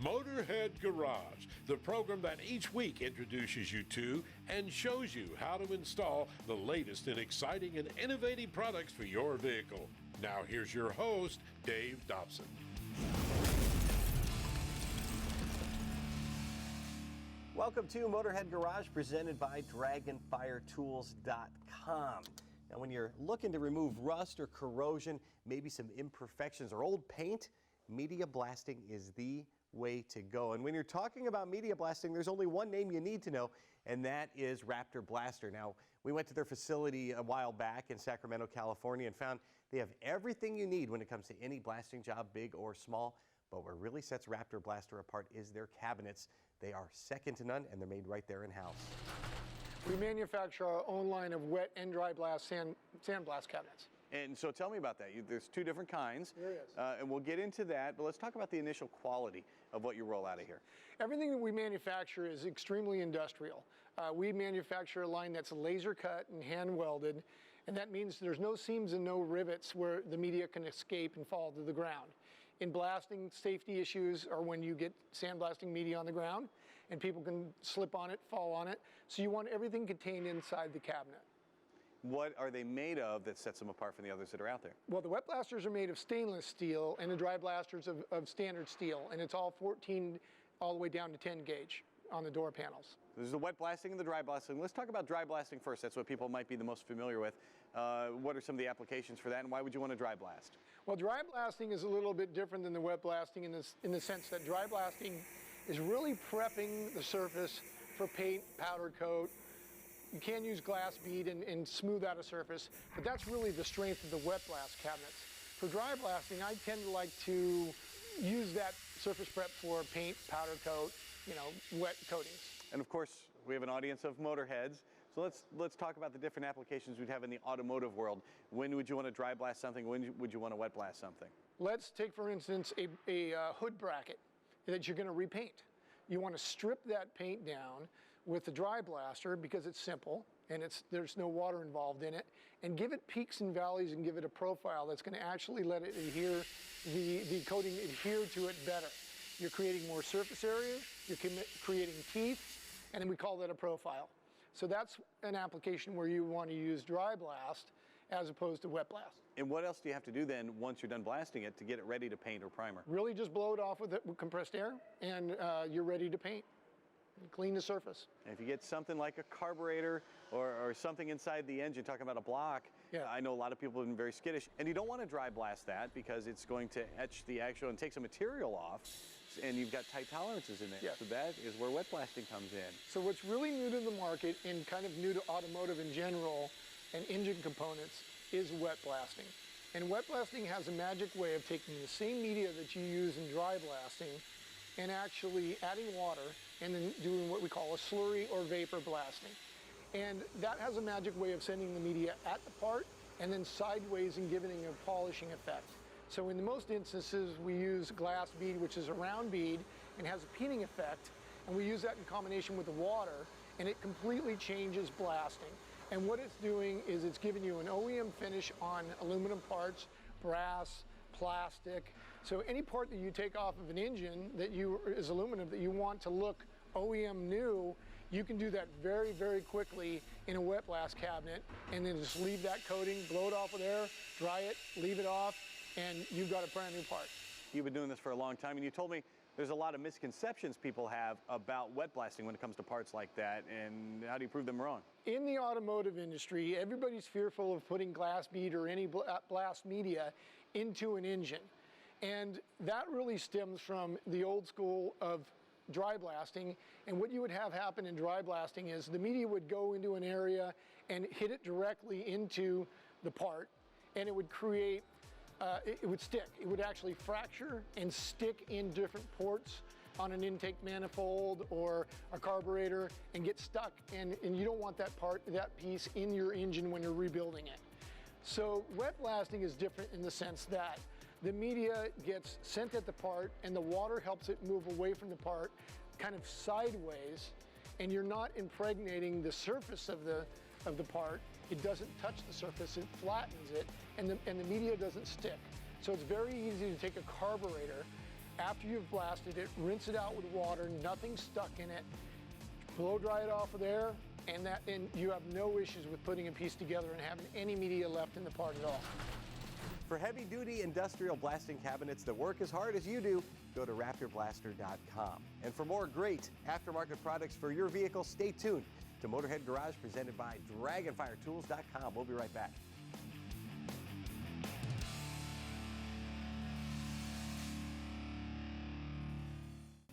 Motorhead Garage, the program that each week introduces you to and shows you how to install the latest in exciting and innovative products for your vehicle. Now here's your host, Dave Dobson. Welcome to Motorhead Garage, presented by DragonfireTools.com. Now, when you're looking to remove rust or corrosion, maybe some imperfections or old paint, media blasting is the way to go. And when you're talking about media blasting, there's only one name you need to know, and that is Raptor Blaster. Now, we went to their facility a while back in Sacramento, California, and found they have everything you need when it comes to any blasting job, big or small. But what really sets Raptor Blaster apart is their cabinets. They are second to none, and they're made right there in-house. We manufacture our own line of wet and dry blast sandblast cabinets. And so tell me about that. There's two different kinds. There is. And we'll get into that, but let's talk about the initial quality of what you roll out of here. Everything that we manufacture is extremely industrial. We manufacture a line that's laser cut and hand welded, and that means there's no seams and no rivets where the media can escape and fall to the ground. In blasting, safety issues are when you get sandblasting media on the ground and people can slip on it, fall on it. So you want everything contained inside the cabinet. What are they made of that sets them apart from the others that are out there? Well, the wet blasters are made of stainless steel and the dry blasters of standard steel, and it's all 14 all the way down to 10 gauge on the door panels. There's the wet blasting and the dry blasting. Let's talk about dry blasting first. That's what people might be the most familiar with. What are some of the applications for that, and why would you want to dry blast? Well, dry blasting is a little bit different than the wet blasting in the sense that dry blasting is really prepping the surface for paint, powder coat. You can use glass bead and smooth out a surface, but that's really the strength of the wet blast cabinets. For dry blasting, I tend to like to use that surface prep for paint, powder coat, wet coatings. And of course, we have an audience of motorheads. So let's talk about the different applications we'd have in the automotive world. When would you want to dry blast something? When would you want to wet blast something? Let's take, for instance, a hood bracket that you're going to repaint. You want to strip that paint down with the dry blaster because it's simple and there's no water involved in it, and give it peaks and valleys and give it a profile that's going to actually let it adhere, the coating adhere to it better. You're creating more surface area, you're creating teeth, and then we call that a profile. So that's an application where you want to use dry blast as opposed to wet blast. And what else do you have to do then once you're done blasting it to get it ready to paint or primer? Really just blow it off with compressed air, and you're ready to paint. Clean the surface. And if you get something like a carburetor or something inside the engine, talking about a block, yeah. I know a lot of people have been very skittish, and you don't want to dry blast that because it's going to etch the actual and take some material off, and you've got tight tolerances in there. Yeah. So that is where wet blasting comes in. So what's really new to the market and kind of new to automotive in general and engine components is wet blasting. And wet blasting has a magic way of taking the same media that you use in dry blasting and actually adding water and then doing what we call a slurry or vapor blasting. And that has a magic way of sending the media at the part and then sideways and giving it a polishing effect. So in the most instances, we use glass bead, which is a round bead and has a peening effect, and we use that in combination with the water, and it completely changes blasting. And what it's doing is it's giving you an OEM finish on aluminum parts, brass, plastic. So any part that you take off of an engine that is aluminum that you want to look OEM new, you can do that very, very quickly in a wet blast cabinet, and then just leave that coating, blow it off with air, dry it, leave it off, and you've got a brand new part. You've been doing this for a long time, and you told me there's a lot of misconceptions people have about wet blasting when it comes to parts like that, and how do you prove them wrong? In the automotive industry, everybody's fearful of putting glass bead or any blast media into an engine. And that really stems from the old school of dry blasting. And what you would have happen in dry blasting is the media would go into an area and hit it directly into the part, and it would create it would stick. It would actually fracture and stick in different ports on an intake manifold or a carburetor and get stuck, and you don't want that piece in your engine when you're rebuilding it. So wet blasting is different in the sense that the media gets sent at the part and the water helps it move away from the part kind of sideways, and you're not impregnating the surface of the part. It doesn't touch the surface, it flattens it, and the media doesn't stick. So it's very easy to take a carburetor, After you've blasted it, rinse it out with water, nothing stuck in it, blow dry it off with air, and you have no issues with putting a piece together and having any media left in the part at all. For heavy-duty industrial blasting cabinets that work as hard as you do, go to RaptorBlaster.com. And for more great aftermarket products for your vehicle, stay tuned to Motorhead Garage presented by DragonfireTools.com. We'll be right back.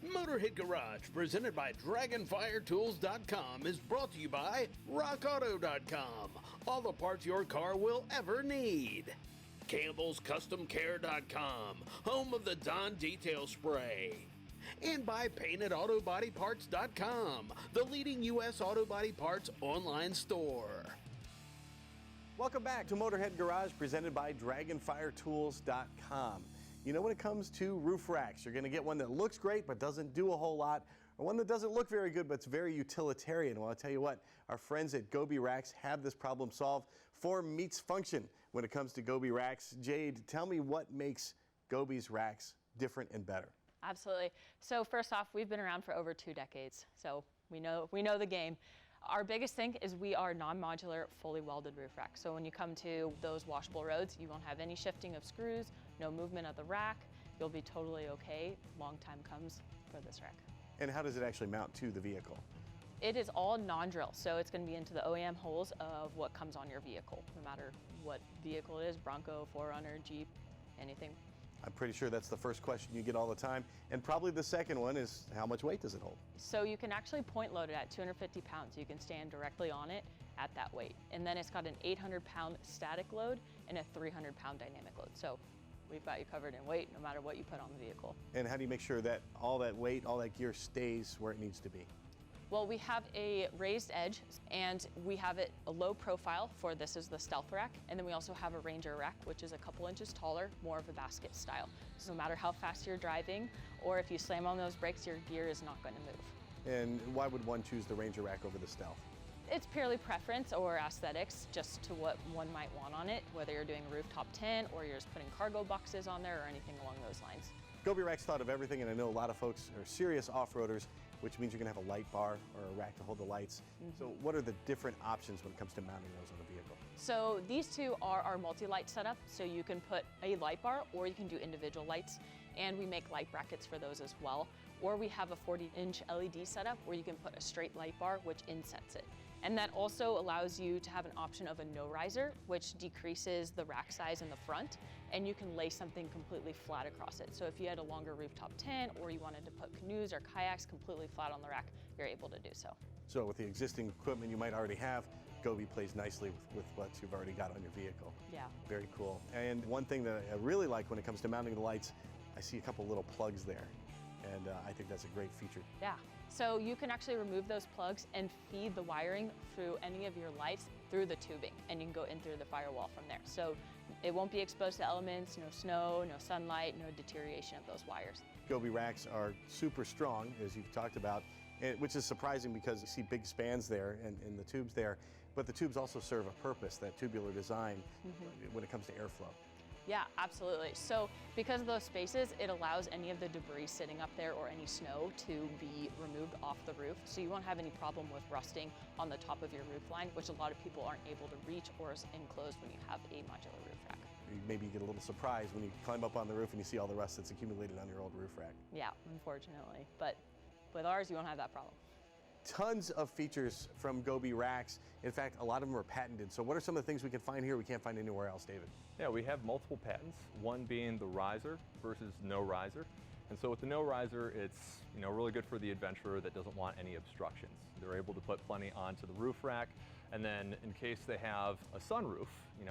Motorhead Garage, presented by DragonfireTools.com, is brought to you by RockAuto.com. All the parts your car will ever need. Campbell's CustomCare.com, home of the Dawn Detail Spray. And by PaintedAutoBodyParts.com, the leading U.S. auto body parts online store. Welcome back to Motorhead Garage presented by DragonfireTools.com. You know, when it comes to roof racks, you're going to get one that looks great but doesn't do a whole lot, or one that doesn't look very good but it's very utilitarian. Well, I'll tell you what, our friends at GOBI Racks have this problem solved. Form meets function when it comes to GOBI Racks. Jade, tell me what makes GOBI's racks different and better. Absolutely. So first off, we've been around for over 2 decades, so we know the game. Our biggest thing is we are non-modular, fully welded roof rack. So when you come to those washable roads, you won't have any shifting of screws, no movement of the rack. You'll be totally okay. Long time comes for this rack. And how does it actually mount to the vehicle? It is all non-drill, so it's going to be into the OEM holes of what comes on your vehicle, no matter what vehicle it is, Bronco, 4Runner, Jeep, anything. I'm pretty sure that's the first question you get all the time. And probably the second one is, how much weight does it hold? So you can actually point load it at 250 pounds. You can stand directly on it at that weight. And then it's got an 800-pound static load and a 300-pound dynamic load. So we've got you covered in weight no matter what you put on the vehicle. And how do you make sure that all that weight, all that gear stays where it needs to be? Well, we have a raised edge, and we have it a low profile for this is the stealth rack, and then we also have a Ranger rack, which is a couple inches taller, more of a basket style. So no matter how fast you're driving, or if you slam on those brakes, your gear is not going to move. And why would one choose the Ranger rack over the Stealth? It's purely preference or aesthetics, just to what one might want on it, whether you're doing a rooftop tent or you're just putting cargo boxes on there or anything along those lines. GOBI Racks thought of everything, and I know a lot of folks are serious off-roaders, which means you're going to have a light bar or a rack to hold the lights. So what are the different options when it comes to mounting those on the vehicle? So these two are our multi-light setup, so you can put a light bar or you can do individual lights, and we make light brackets for those as well. Or we have a 40-inch LED setup where you can put a straight light bar, which insets it. And that also allows you to have an option of a no riser, which decreases the rack size in the front, and you can lay something completely flat across it. So if you had a longer rooftop tent or you wanted to put canoes or kayaks completely flat on the rack, you're able to do so. So with the existing equipment you might already have, GOBI plays nicely with what you've already got on your vehicle. Yeah. Very cool. And one thing that I really like when it comes to mounting the lights, I see a couple little plugs there. And I think that's a great feature. Yeah. So you can actually remove those plugs and feed the wiring through any of your lights through the tubing, and you can go in through the firewall from there. So it won't be exposed to elements, no snow, no sunlight, no deterioration of those wires. GOBI racks are super strong, as you've talked about, which is surprising because you see big spans there and the tubes there, but the tubes also serve a purpose, that tubular design, when it comes to airflow. Yeah, absolutely. So because of those spaces, it allows any of the debris sitting up there or any snow to be removed off the roof. So you won't have any problem with rusting on the top of your roof line, which a lot of people aren't able to reach or is enclosed when you have a modular roof rack. Maybe you get a little surprised when you climb up on the roof and you see all the rust that's accumulated on your old roof rack. Yeah, unfortunately. But with ours, you won't have that problem. Tons of features from GOBI racks. In fact, a lot of them are patented. So what are some of the things we can find here we can't find anywhere else, David? Yeah, we have multiple patents, one being the riser versus no riser. And so with the no riser, it's really good for the adventurer that doesn't want any obstructions. They're able to put plenty onto the roof rack, and then in case they have a sunroof,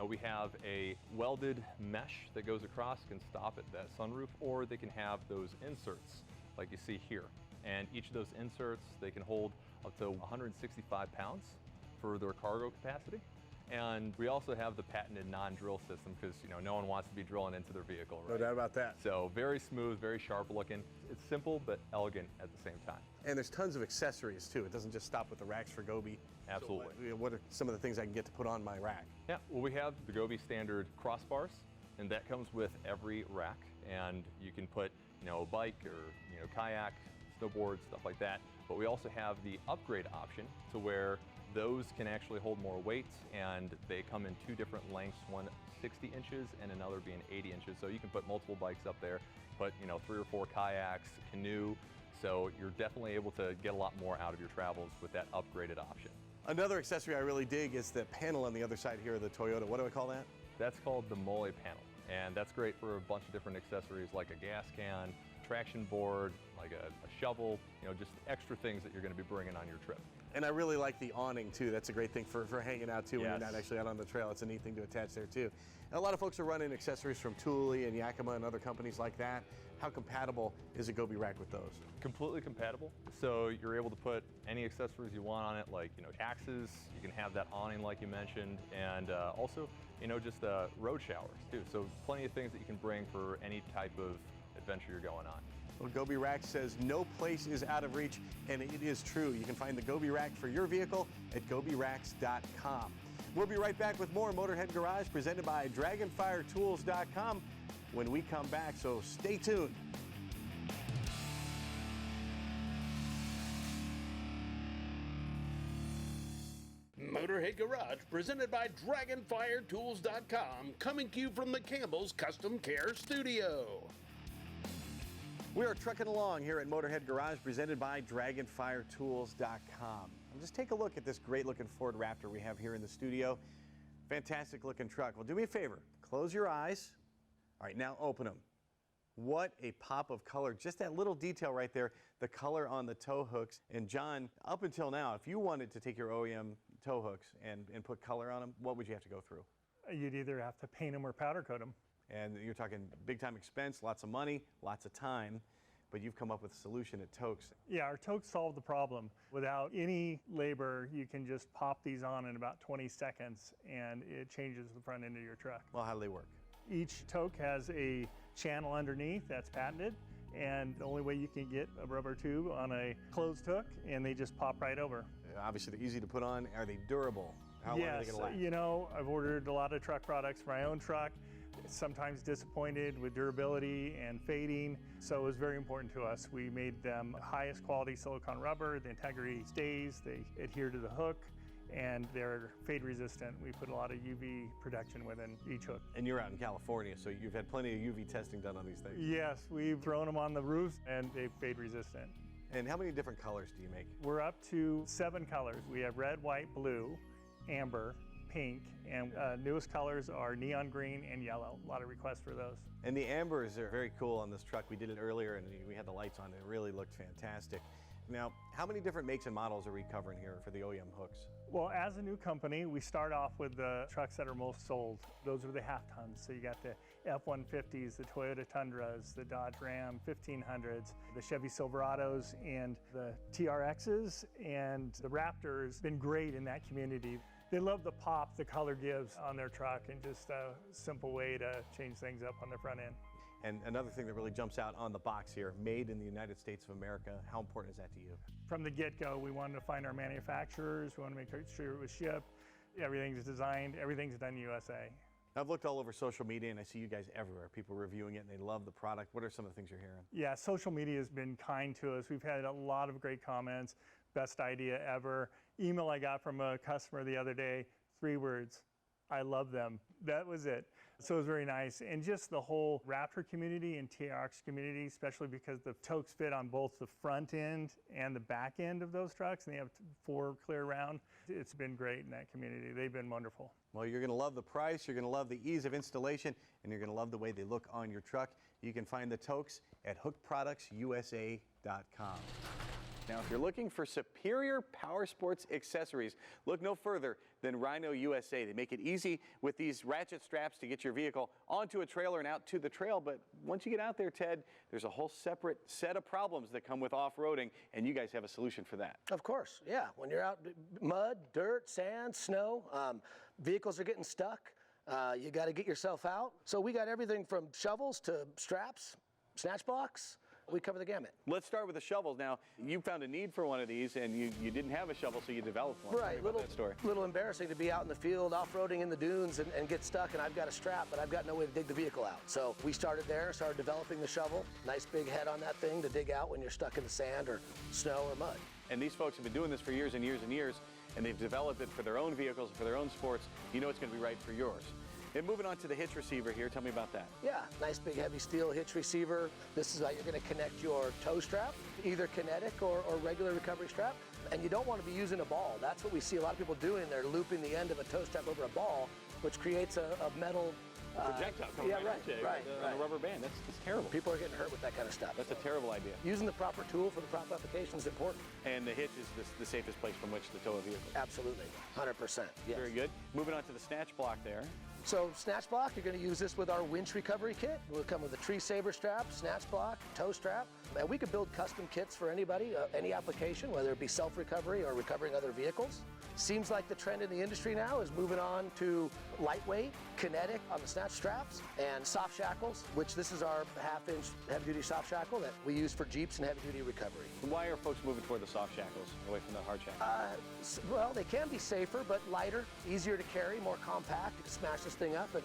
we have a welded mesh that goes across, can stop at that sunroof, or they can have those inserts like you see here. And each of those inserts, they can hold up to 165 pounds for their cargo capacity. And we also have the patented non-drill system because no one wants to be drilling into their vehicle, right? No doubt about that. So very smooth, very sharp looking. It's simple but elegant at the same time. And there's tons of accessories too. It doesn't just stop with the racks for GOBI. Absolutely. So what are some of the things I can get to put on my rack? Yeah, well, we have the GOBI standard crossbars, and that comes with every rack. And you can put a bike or kayak, snowboard, stuff like that. But we also have the upgrade option to where those can actually hold more weight, and they come in two different lengths, one 60 inches and another being 80 inches. So you can put multiple bikes up there, put 3 or 4 kayaks, canoe. So you're definitely able to get a lot more out of your travels with that upgraded option. Another accessory I really dig is the panel on the other side here of the Toyota. What do I call that? That's called the Mole panel, and that's great for a bunch of different accessories like a gas can, traction board, like a shovel, just extra things that you're going to be bringing on your trip. And I really like the awning too. That's a great thing for hanging out too when Yes. you're not actually out on the trail. It's a neat thing to attach there too. And a lot of folks are running accessories from Thule and Yakima and other companies like that. How compatible is a GOBI rack with those? Completely compatible. So you're able to put any accessories you want on it, like axes. You can have that awning like you mentioned, and also just road showers too. So plenty of things that you can bring for any type of adventure you're going on. Well, GOBI Rack says no place is out of reach, and it is true. You can find the GOBI Rack for your vehicle at GOBIRacks.com. We'll be right back with more Motorhead Garage presented by DragonfireTools.com when we come back, so stay tuned. Motorhead Garage, presented by DragonfireTools.com, coming to you from the Campbell's Custom Care Studio. We are trucking along here at Motorhead Garage, presented by DragonfireTools.com. Just take a look at this great-looking Ford Raptor we have here in the studio. Fantastic-looking truck. Well, do me a favor. Close your eyes. All right, now open them. What a pop of color. Just that little detail right there, the color on the tow hooks. And John, up until now, if you wanted to take your OEM tow hooks and put color on them, what would you have to go through? You'd either have to paint them or powder coat them. And you're talking big time expense, lots of money, lots of time, but you've come up with a solution at Towkz. Yeah, our Towkz solved the problem. Without any labor, you can just pop these on in about 20 seconds and it changes the front end of your truck. Well, how do they work? Each Towkz has a channel underneath that's patented, and the only way you can get a rubber tube on a closed hook, and they just pop right over. Obviously, they're easy to put on. Are they durable? How long are they Yes, going to last? I've ordered a lot of truck products for my own truck. Sometimes disappointed with durability and fading, so it was very important to us. We made them highest quality silicone rubber. The integrity stays, they adhere to the hook, and they're fade resistant. We put a lot of UV protection within each hook. And you're out in California, so you've had plenty of UV testing done on these things. Yes, we've thrown them on the roofs and they're fade resistant. And how many different colors do you make? We're up to 7 colors. We have red, white, blue, amber, pink, and newest colors are neon green and yellow. A lot of requests for those. And the ambers are very cool on this truck. We did it earlier and we had the lights on. It really looked fantastic. Now, how many different makes and models are we covering here for the OEM hooks? Well, as a new company, we start off with the trucks that are most sold. Those are the half tons. So you got the F-150s, the Toyota Tundras, the Dodge Ram 1500s, the Chevy Silverados, and the TRXs, and the Raptors. Been great in that community. They love the pop the color gives on their truck, and just a simple way to change things up on their front end. And another thing that really jumps out on the box here, made in the United States of America. How important is that to you? From the get-go, we wanted to find our manufacturers. We want to make sure it was shipped. Everything's designed, everything's done USA. I've looked all over social media and I see you guys everywhere. People reviewing it and they love the product. What are some of the things you're hearing? Yeah, social media has been kind to us. We've had a lot of great comments. Best idea ever. Email I got from a customer the other day, 3 words, I love them. That was it. So it was very nice. And just the whole Raptor community and Towkz community, especially because the Towkz fit on both the front end and the back end of those trucks, and they have 4 clear round. It's been great in that community. They've been wonderful. Well, you're going to love the price, you're going to love the ease of installation, and you're going to love the way they look on your truck. You can find the Towkz at hookproductsusa.com. Now, if you're looking for superior power sports accessories, look no further than Rhino USA. They make it easy with these ratchet straps to get your vehicle onto a trailer and out to the trail. But once you get out there, Ted, there's a whole separate set of problems that come with off-roading, and you guys have a solution for that. Of course, yeah. When you're out, mud, dirt, sand, snow, vehicles are getting stuck. You got to get yourself out. So we got everything from shovels to straps, snatch blocks, We cover the gamut. Let's start with the shovels. Now, you found a need for one of these, and you didn't have a shovel, so you developed one. Right, Tell me about that story. little embarrassing to be out in the field off-roading in the dunes and get stuck, and I've got a strap, but I've got no way to dig the vehicle out. So we started there, started developing the shovel. Nice big head on that thing to dig out when you're stuck in the sand or snow or mud. And these folks have been doing this for years and years and years, and they've developed it for their own vehicles, for their own sports. You know it's going to be right for yours. And moving on to the hitch receiver here, tell me about that. Yeah, nice big heavy steel hitch receiver. This is how you're going to connect your tow strap, either kinetic or regular recovery strap. And you don't want to be using a ball. That's what we see a lot of people doing. They're looping the end of a tow strap over a ball, which creates a metal projectile coming right on a rubber band. That's terrible. People are getting hurt with that kind of stuff. That's a terrible idea. Using the proper tool for the proper application is important. And the hitch is the safest place from which to tow a vehicle. Absolutely, 100%. Yes. Very good. Moving on to the snatch block there. So snatch block, you're going to use this with our winch recovery kit. We'll come with a tree saver strap, snatch block, tow strap. And we could build custom kits for anybody, any application, whether it be self-recovery or recovering other vehicles. Seems like the trend in the industry now is moving on to lightweight, kinetic on the snatch straps, and soft shackles, which this is our half-inch heavy-duty soft shackle that we use for Jeeps and heavy-duty recovery. Why are folks moving toward the soft shackles away from the hard shackles? Well, they can be safer, but lighter, easier to carry, more compact. You can smash this thing up, and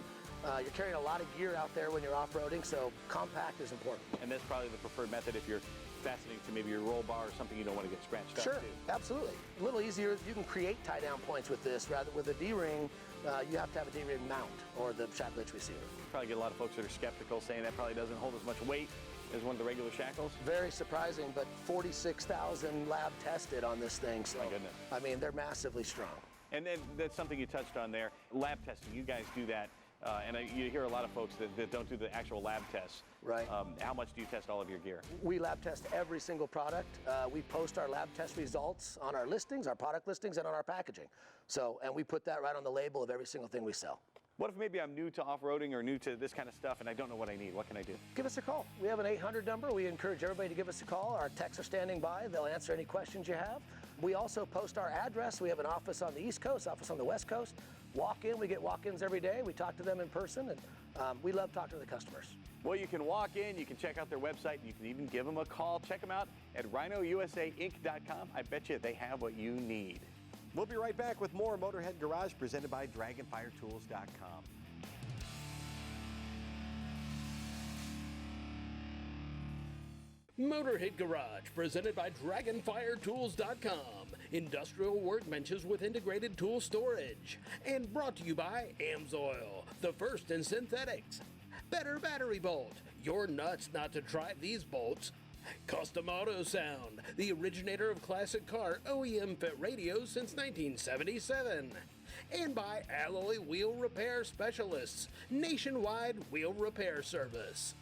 you're carrying a lot of gear out there when you're off-roading, so compact is important. And that's probably the preferred method if you're fastening to maybe your roll bar or something you don't want to get scratched up. Sure, to. absolutely. A little easier. You can create tie-down points with this. Rather, with a D-ring, you have to have a D-ring mount or the shackle hitch receiver. Probably get a lot of folks that are skeptical saying that probably doesn't hold as much weight as one of the regular shackles. Very surprising, but 46,000 lab tested on this thing. So, my goodness. I mean, they're massively strong. And then that's something you touched on there. Lab testing, you guys do that. You hear a lot of folks that don't do the actual lab tests. Right. How much do you test all of your gear? We lab test every single product. We post our lab test results on our listings, our product listings, and on our packaging. So, and we put that right on the label of every single thing we sell. What if maybe I'm new to off-roading or new to this kind of stuff and I don't know what I need? What can I do? Give us a call. We have an 800 number. We encourage everybody to give us a call. Our techs are standing by. They'll answer any questions you have. We also post our address. We have an office on the East Coast, office on the West Coast. Walk in. We get walk-ins every day. We talk to them in person, and we love talking to the customers. Well, you can walk in, you can check out their website, you can even give them a call. Check them out at rhinousainc.com. I bet you they have what you need. We'll be right back with more Motorhead Garage presented by DragonfireTools.com. Motorhead Garage, presented by DragonfireTools.com. Industrial workbenches with integrated tool storage. And brought to you by Amsoil, the first in synthetics. Better battery bolt. You're nuts not to try these bolts. Custom Auto Sound, the originator of classic car OEM fit radios since 1977. And by Alloy Wheel Repair Specialists, nationwide wheel repair service.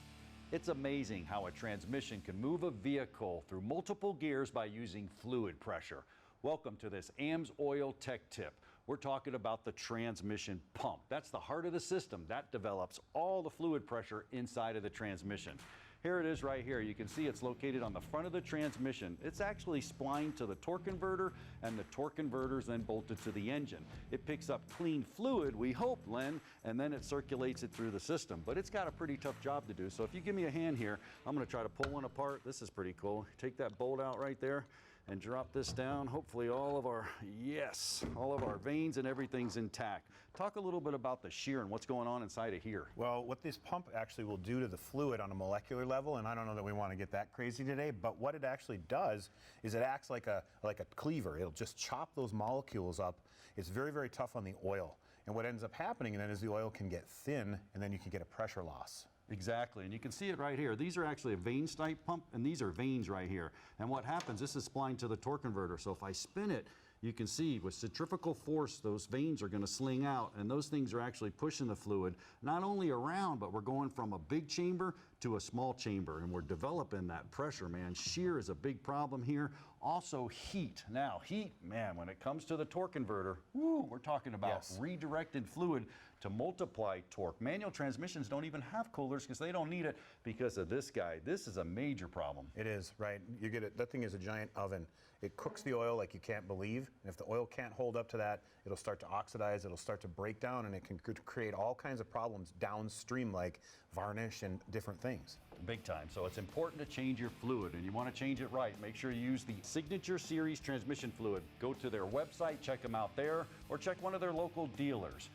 It's amazing how a transmission can move a vehicle through multiple gears by using fluid pressure. Welcome to this Amsoil Tech Tip. We're talking about the transmission pump. That's the heart of the system. That develops all the fluid pressure inside of the transmission. Here it is right here. You can see it's located on the front of the transmission. It's actually splined to the torque converter, and the torque converter is then bolted to the engine. It picks up clean fluid, we hope, Len, and then it circulates it through the system. But it's got a pretty tough job to do. So if you give me a hand here, I'm going to try to pull one apart. This is pretty cool. Take that bolt out right there and drop this down. Hopefully all of our veins and everything's intact. Talk a little bit about the shear and what's going on inside of here. Well, what this pump actually will do to the fluid on a molecular level, and I don't know that we want to get that crazy today, but what it actually does is it acts like a cleaver. It'll just chop those molecules up. It's very, very tough on the oil. And what ends up happening then is the oil can get thin, and then you can get a pressure loss. Exactly, and you can see it right here. These are actually a vanes type pump, and these are vanes right here. And what happens, this is splined to the torque converter, so if I spin it, you can see with centrifugal force, those vanes are going to sling out, and those things are actually pushing the fluid not only around, but we're going from a big chamber to a small chamber, and we're developing that pressure, man. Shear is a big problem here. Also heat. Now, heat, man, when it comes to the torque converter, woo, we're talking about redirected fluid to multiply torque. Manual transmissions don't even have coolers because they don't need it because of this guy. This is a major problem. It is, right? You get it. That thing is a giant oven. It cooks the oil like you can't believe. And if the oil can't hold up to that, it'll start to oxidize, it'll start to break down, and it can create all kinds of problems downstream like varnish and different things. things. Big time. So it's important to change your fluid, and you want to change it right. Make sure you use the Signature Series transmission fluid. Go to their website, check them out there, or check one of their local dealers.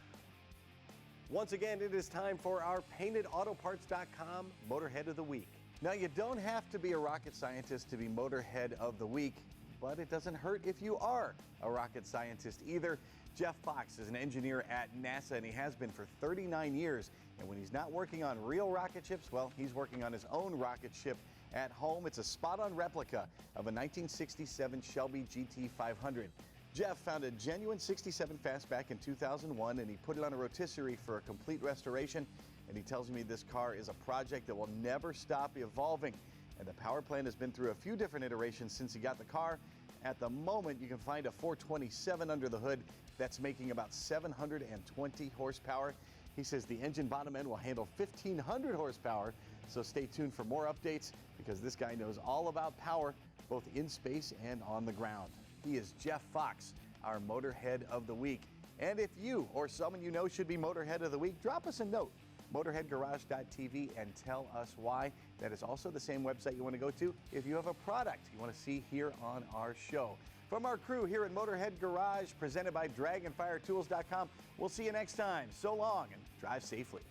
Once again, it is time for our PaintedAutoParts.com Motorhead of the Week. Now, you don't have to be a rocket scientist to be Motorhead of the Week, but it doesn't hurt if you are a rocket scientist either. Jeff Fox is an engineer at NASA, and he has been for 39 years. And when he's not working on real rocket ships, well, he's working on his own rocket ship at home. It's a spot-on replica of a 1967 Shelby GT500. Jeff found a genuine 67 fastback in 2001, and he put it on a rotisserie for a complete restoration. And he tells me this car is a project that will never stop evolving. And the power plant has been through a few different iterations since he got the car. At the moment, you can find a 427 under the hood that's making about 720 horsepower. He says the engine bottom end will handle 1,500 horsepower, so stay tuned for more updates because this guy knows all about power, both in space and on the ground. He is Jeff Fox, our Motorhead of the Week. And if you or someone you know should be Motorhead of the Week, drop us a note, motorheadgarage.tv, and tell us why. That is also the same website you want to go to if you have a product you want to see here on our show. From our crew here at Motorhead Garage, presented by DragonfireTools.com, we'll see you next time. So long and drive safely.